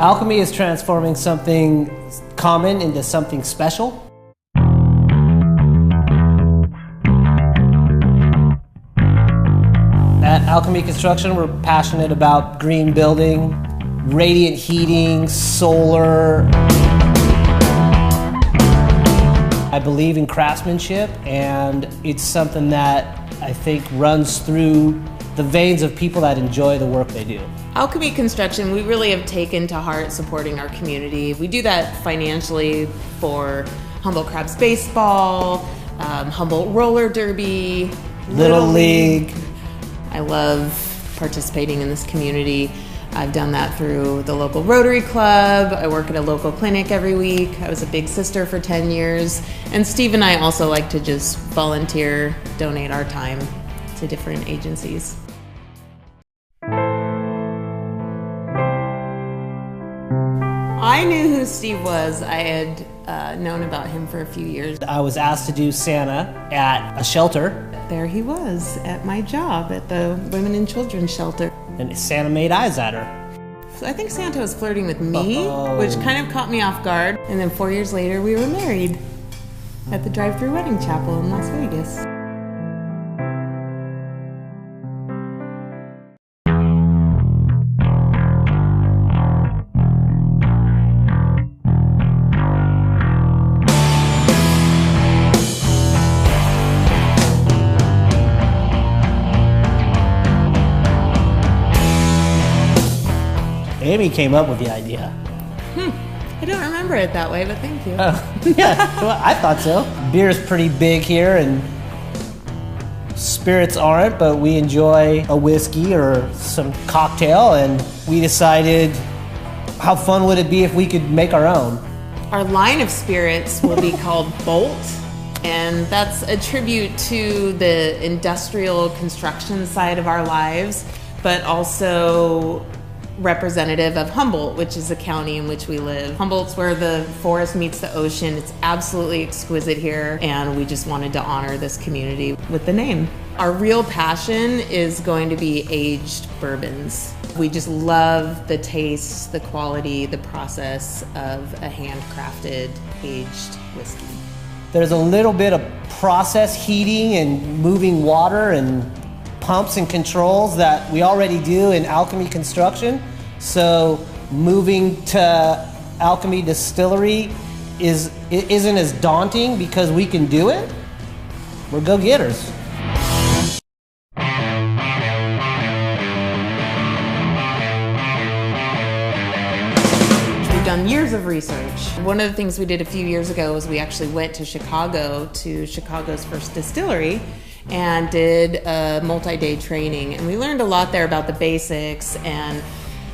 Alchemy is transforming something common into something special. At Alchemy Construction, we're passionate about green building, radiant heating, solar. I believe in craftsmanship, and it's something that I think runs through the veins of people that enjoy the work they do. Alchemy Construction, we really have taken to heart supporting our community. We do that financially for Humboldt Crabs Baseball, Humboldt Roller Derby, Little League. I love participating in this community. I've done that through the local Rotary Club. I work at a local clinic every week. I was a big sister for 10 years. And Steve and I also like to just volunteer, donate our time to different agencies. I knew who Steve was. I had known about him for a few years. I was asked to do Santa at a shelter. There he was at my job at the Women and Children's Shelter. And Santa made eyes at her. So I think Santa was flirting with me, which kind of caught me off guard. And then 4 years later, we were married at the drive-thru wedding chapel in Las Vegas. Amy came up with the idea. I don't remember it that way, but thank you. Yeah, well, I thought so. Beer's pretty big here, and spirits aren't, but we enjoy a whiskey or some cocktail, and we decided how fun would it be if we could make our own. Our line of spirits will be called Bolt, and that's a tribute to the industrial construction side of our lives, but also representative of Humboldt, which is the county in which we live. Humboldt's where the forest meets the ocean. It's absolutely exquisite here, and we just wanted to honor this community with the name. Our real passion is going to be aged bourbons. We just love the taste, the quality, the process of a handcrafted aged whiskey. There's a little bit of process heating and moving water and pumps and controls that we already do in Alchemy Construction. So moving to Alchemy Distillery isn't as daunting because we can do it. We're go-getters. We've done years of research. One of the things we did a few years ago was we actually went to Chicago, to Chicago's first distillery, and did a multi-day training. And we learned a lot there about the basics and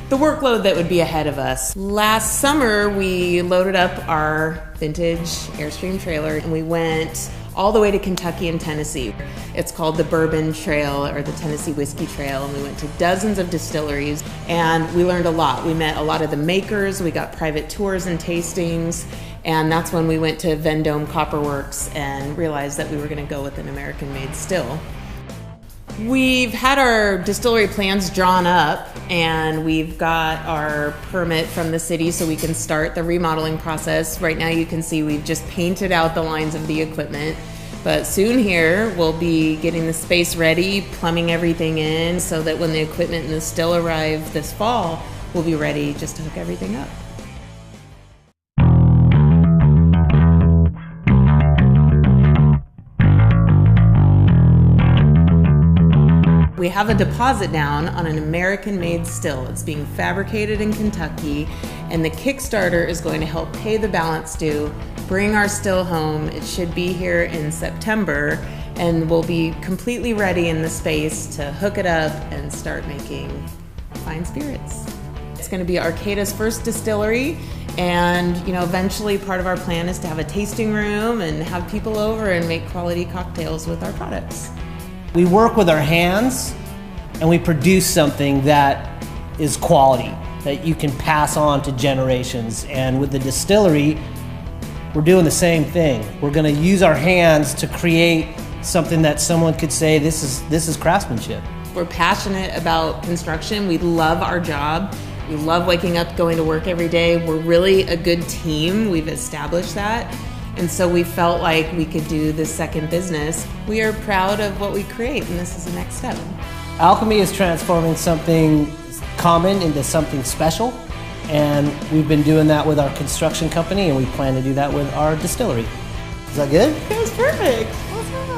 the workload that would be ahead of us. Last summer, we loaded up our vintage Airstream trailer and we went all the way to Kentucky and Tennessee. It's called the Bourbon Trail or the Tennessee Whiskey Trail, and we went to dozens of distilleries and we learned a lot. We met a lot of the makers, we got private tours and tastings, and that's when we went to Vendome Copper Works and realized that we were going to go with an American-made still. We've had our distillery plans drawn up, and we've got our permit from the city so we can start the remodeling process. Right now you can see we've just painted out the lines of the equipment, but soon here we'll be getting the space ready, plumbing everything in so that when the equipment and the still arrive this fall, we'll be ready just to hook everything up. We have a deposit down on an American-made still. It's being fabricated in Kentucky, and the Kickstarter is going to help pay the balance due, bring our still home. It should be here in September, and we'll be completely ready in the space to hook it up and start making fine spirits. It's going to be Arcata's first distillery, and eventually part of our plan is to have a tasting room and have people over and make quality cocktails with our products. We work with our hands and we produce something that is quality, that you can pass on to generations. And with the distillery, we're doing the same thing. We're going to use our hands to create something that someone could say, this is craftsmanship. We're passionate about construction. We love our job. We love waking up, going to work every day. We're really a good team. We've established that. And so we felt like we could do this second business. We are proud of what we create, and this is the next step. Alchemy is transforming something common into something special, and we've been doing that with our construction company, and we plan to do that with our distillery. Is that good? That was perfect. Awesome.